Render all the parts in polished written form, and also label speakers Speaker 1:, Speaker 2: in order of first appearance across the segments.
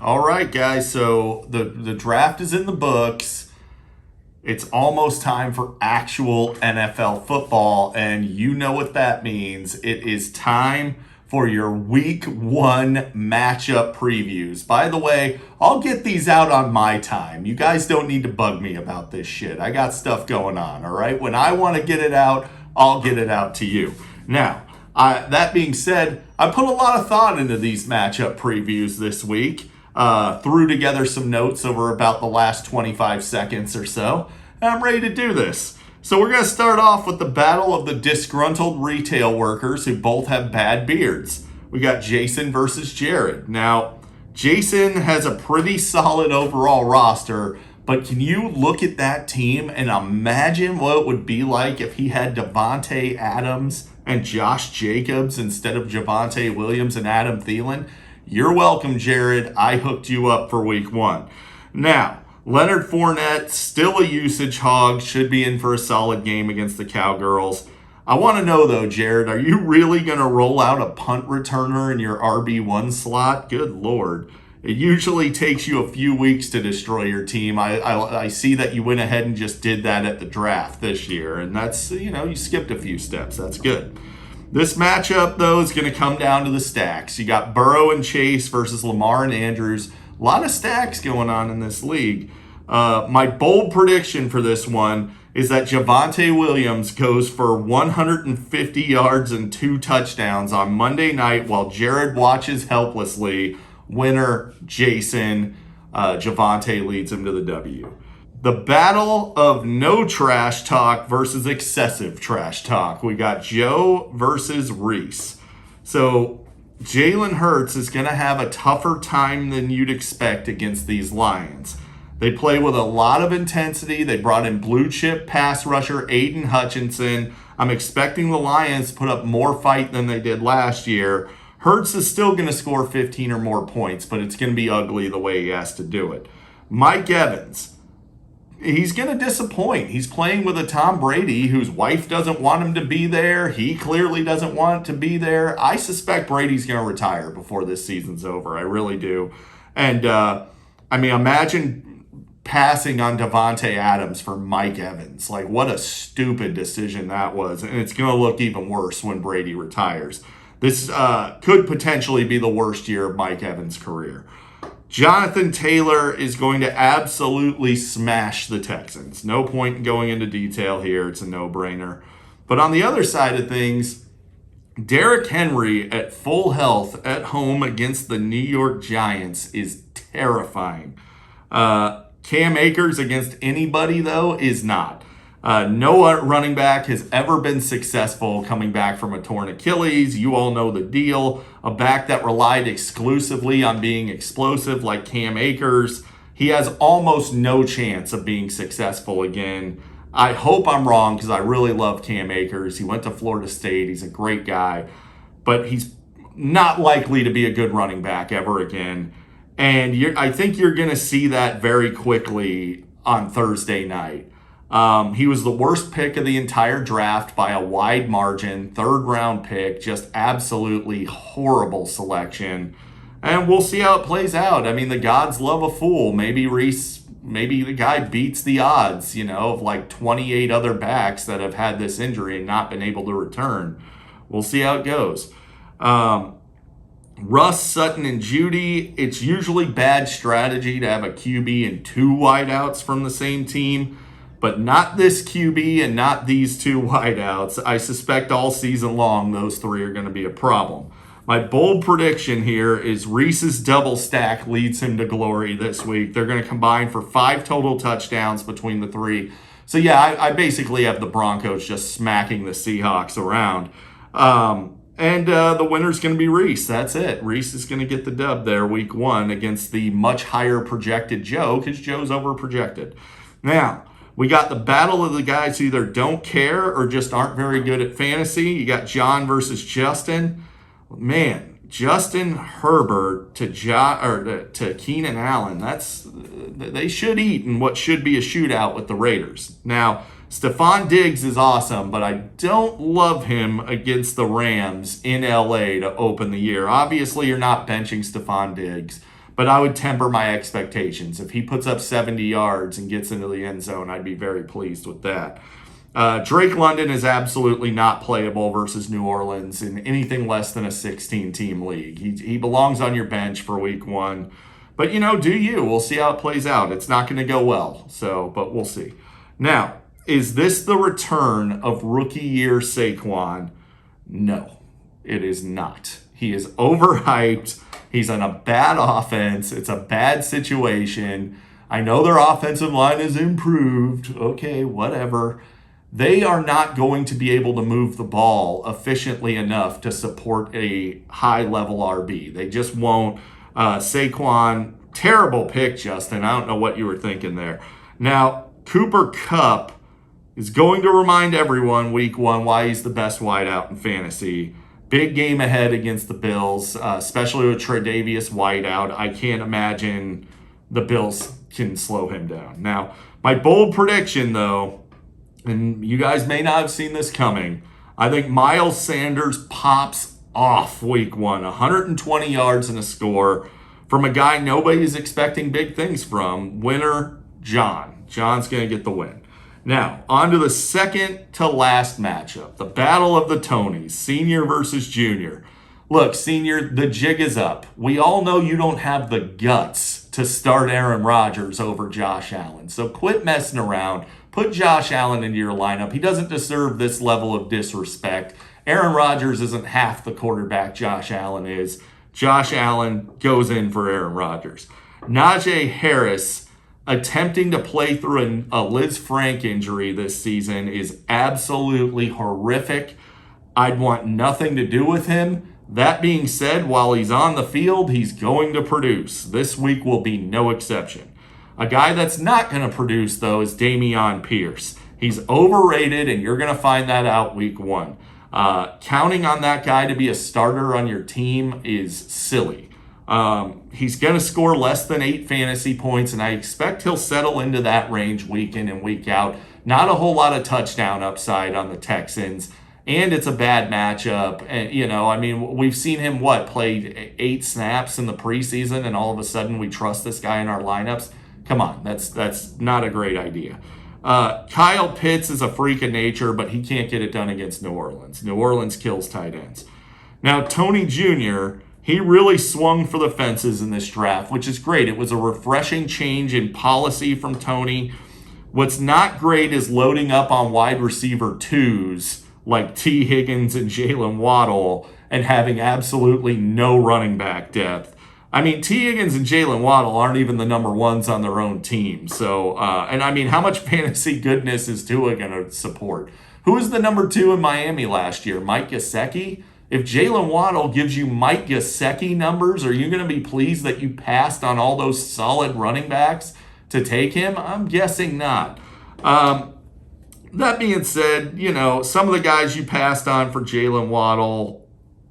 Speaker 1: All right, guys. So the draft is in the books. It's almost time for actual NFL football, and you know what that means. It is time for your week one matchup previews. By the way, I'll get these out on my time. You guys don't need to bug me about this shit. I got stuff going on, all right? When I want to get it out, I'll get it out to you. Now, that being said, I put a lot of thought into these matchup previews this week. Threw together some notes over about the last 25 seconds or so. And I'm ready to do this. So we're going to start off with the battle of the disgruntled retail workers who both have bad beards. We got Jason versus Jared. Now, Jason has a pretty solid overall roster, but can you look at that team and imagine what it would be like if he had Devontae Adams and Josh Jacobs instead of Javonte Williams and Adam Thielen? You're welcome, Jared. I hooked you up for week one. Now, Leonard Fournette, still a usage hog, should be in for a solid game against the Cowgirls. I want to know, though, Jared, are you really going to roll out a punt returner in your RB1 slot? Good Lord. It usually takes you a few weeks to destroy your team. I see that you went ahead and just did that at the draft this year, and that's, you skipped a few steps. That's good. This matchup, though, is going to come down to the stacks. You got Burrow and Chase versus Lamar and Andrews. A lot of stacks going on in this league. My bold prediction for this one is that Javonte Williams goes for 150 yards and 2 touchdowns on Monday night while Jared watches helplessly. Winner, Jason. Javonte leads him to the W. The battle of no trash talk versus excessive trash talk. We got Joe versus Reese. So Jalen Hurts is going to have a tougher time than you'd expect against these Lions. They play with a lot of intensity. They brought in blue chip pass rusher Aiden Hutchinson. I'm expecting the Lions to put up more fight than they did last year. Hurts is still going to score 15 or more points, but it's going to be ugly the way he has to do it. Mike Evans, he's going to disappoint. He's playing with a Tom Brady whose wife doesn't want him to be there. He clearly doesn't want to be there. I suspect Brady's going to retire before this season's over. I really do. And, imagine passing on Devontae Adams for Mike Evans. Like, what a stupid decision that was. And it's going to look even worse when Brady retires. This could potentially be the worst year of Mike Evans' career. Jonathan Taylor is going to absolutely smash the Texans. No point in going into detail here. It's a no-brainer. But on the other side of things, Derrick Henry at full health at home against the New York Giants is terrifying. Cam Akers against anybody, though, is not. No running back has ever been successful coming back from a torn Achilles. You all know the deal. A back that relied exclusively on being explosive like Cam Akers. He has almost no chance of being successful again. I hope I'm wrong because I really love Cam Akers. He went to Florida State. He's a great guy. But he's not likely to be a good running back ever again. And I think you're going to see that very quickly on Thursday night. He was the worst pick of the entire draft by a wide margin. 3rd round pick, just absolutely horrible selection. And we'll see how it plays out. I mean, the gods love a fool. Maybe the guy beats the odds, of like 28 other backs that have had this injury and not been able to return. We'll see how it goes. Russ, Sutton, and Judy, it's usually bad strategy to have a QB and 2 wideouts from the same team, but not this QB and not these 2 wideouts. I suspect all season long those 3 are going to be a problem. My bold prediction here is Reese's double stack leads him to glory this week. They're going to combine for 5 total touchdowns between the 3. So yeah, I basically have the Broncos just smacking the Seahawks around. And the winner's going to be Reese. That's it. Reese is going to get the dub there week one against the much higher projected Joe because Joe's overprojected. Now, we got the battle of the guys who either don't care or just aren't very good at fantasy. You got John versus Justin. Man, Justin Herbert to Keenan Allen. They should eat in what should be a shootout with the Raiders. Now, Stephon Diggs is awesome, but I don't love him against the Rams in LA to open the year. Obviously, you're not benching Stephon Diggs, but I would temper my expectations. If he puts up 70 yards and gets into the end zone, I'd be very pleased with that. Drake London is absolutely not playable versus New Orleans in anything less than a 16-team league. He belongs on your bench for week 1. But, do you? We'll see how it plays out. It's not going to go well, but we'll see. Now, is this the return of rookie year Saquon? No, it is not. He is overhyped. He's on a bad offense. It's a bad situation. I know their offensive line is improved. Okay, whatever. They are not going to be able to move the ball efficiently enough to support a high-level RB. They just won't. Saquon, terrible pick, Justin. I don't know what you were thinking there. Now, Cooper Kupp is going to remind everyone week 1 why he's the best wideout in fantasy. Big game ahead against the Bills, especially with Tre'Davious White out. I can't imagine the Bills can slow him down. Now, my bold prediction, though, and you guys may not have seen this coming, I think Miles Sanders pops off week 1. 120 yards and a score from a guy nobody's expecting big things from. Winner, John. John's going to get the win. Now, on to the second to last matchup, the Battle of the Tonys, senior versus junior. Look, senior, the jig is up. We all know you don't have the guts to start Aaron Rodgers over Josh Allen. So quit messing around. Put Josh Allen into your lineup. He doesn't deserve this level of disrespect. Aaron Rodgers isn't half the quarterback Josh Allen is. Josh Allen goes in for Aaron Rodgers. Najee Harris attempting to play through a Liz Frank injury this season is absolutely horrific. I'd want nothing to do with him. That being said, while he's on the field, he's going to produce. This week will be no exception. A guy that's not going to produce, though, is Dameon Pierce. He's overrated, and you're going to find that out week 1. Counting on that guy to be a starter on your team is silly. He's going to score less than 8 fantasy points, and I expect he'll settle into that range week in and week out. Not a whole lot of touchdown upside on the Texans, and it's a bad matchup. And, we've seen him, play 8 snaps in the preseason, and all of a sudden we trust this guy in our lineups? Come on, that's not a great idea. Kyle Pitts is a freak of nature, but he can't get it done against New Orleans. New Orleans kills tight ends. Now, Tony Jr., he really swung for the fences in this draft, which is great. It was a refreshing change in policy from Tony. What's not great is loading up on wide receiver 2s like T. Higgins and Jalen Waddle and having absolutely no running back depth. T. Higgins and Jalen Waddle aren't even the number 1s on their own team. So, how much fantasy goodness is Tua going to support? Who was the number 2 in Miami last year? Mike Gesicki? If Jalen Waddle gives you Mike Gesicki numbers, are you going to be pleased that you passed on all those solid running backs to take him? I'm guessing not. That being said, some of the guys you passed on for Jalen Waddle,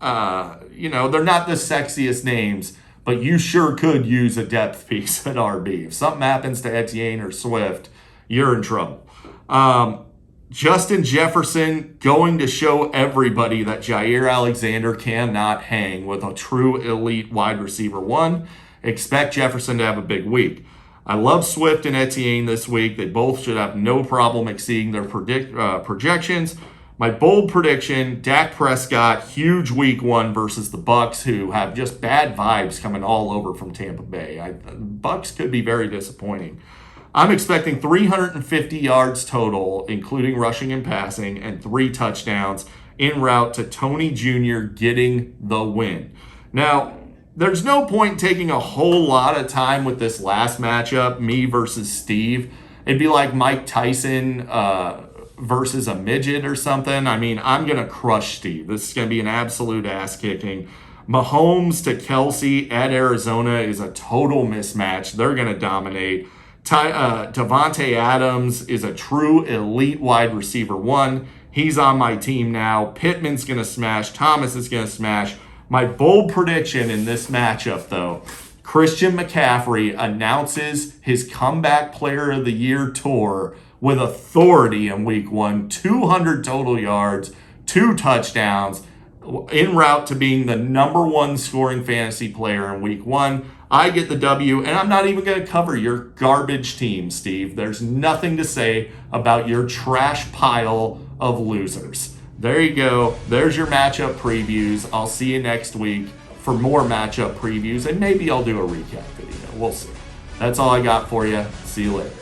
Speaker 1: they're not the sexiest names, but you sure could use a depth piece at RB. If something happens to Etienne or Swift, you're in trouble. Justin Jefferson going to show everybody that Jair Alexander cannot hang with a true elite wide receiver 1. Expect Jefferson to have a big week. I love Swift and Etienne this week. They both should have no problem exceeding their projections. My bold prediction, Dak Prescott, huge week 1 versus the Bucs, who have just bad vibes coming all over from Tampa Bay. The Bucs could be very disappointing. I'm expecting 350 yards total, including rushing and passing, and 3 touchdowns en route to Tony Jr. getting the win. Now, there's no point taking a whole lot of time with this last matchup, me versus Steve. It'd be like Mike Tyson versus a midget or something. I'm going to crush Steve. This is going to be an absolute ass-kicking. Mahomes to Kelsey at Arizona is a total mismatch. They're going to dominate. Devontae Adams is a true elite wide receiver 1. He's on my team now. Pittman's going to smash. Thomas is going to smash. My bold prediction in this matchup, though, Christian McCaffrey announces his Comeback Player of the Year tour with authority in week 1. 200 total yards, 2 touchdowns. en route to being the number one scoring fantasy player in week 1. I get the W, and I'm not even going to cover your garbage team, Steve. There's nothing to say about your trash pile of losers. There you go. There's your matchup previews. I'll see you next week for more matchup previews, and maybe I'll do a recap video. We'll see. That's all I got for you. See you later.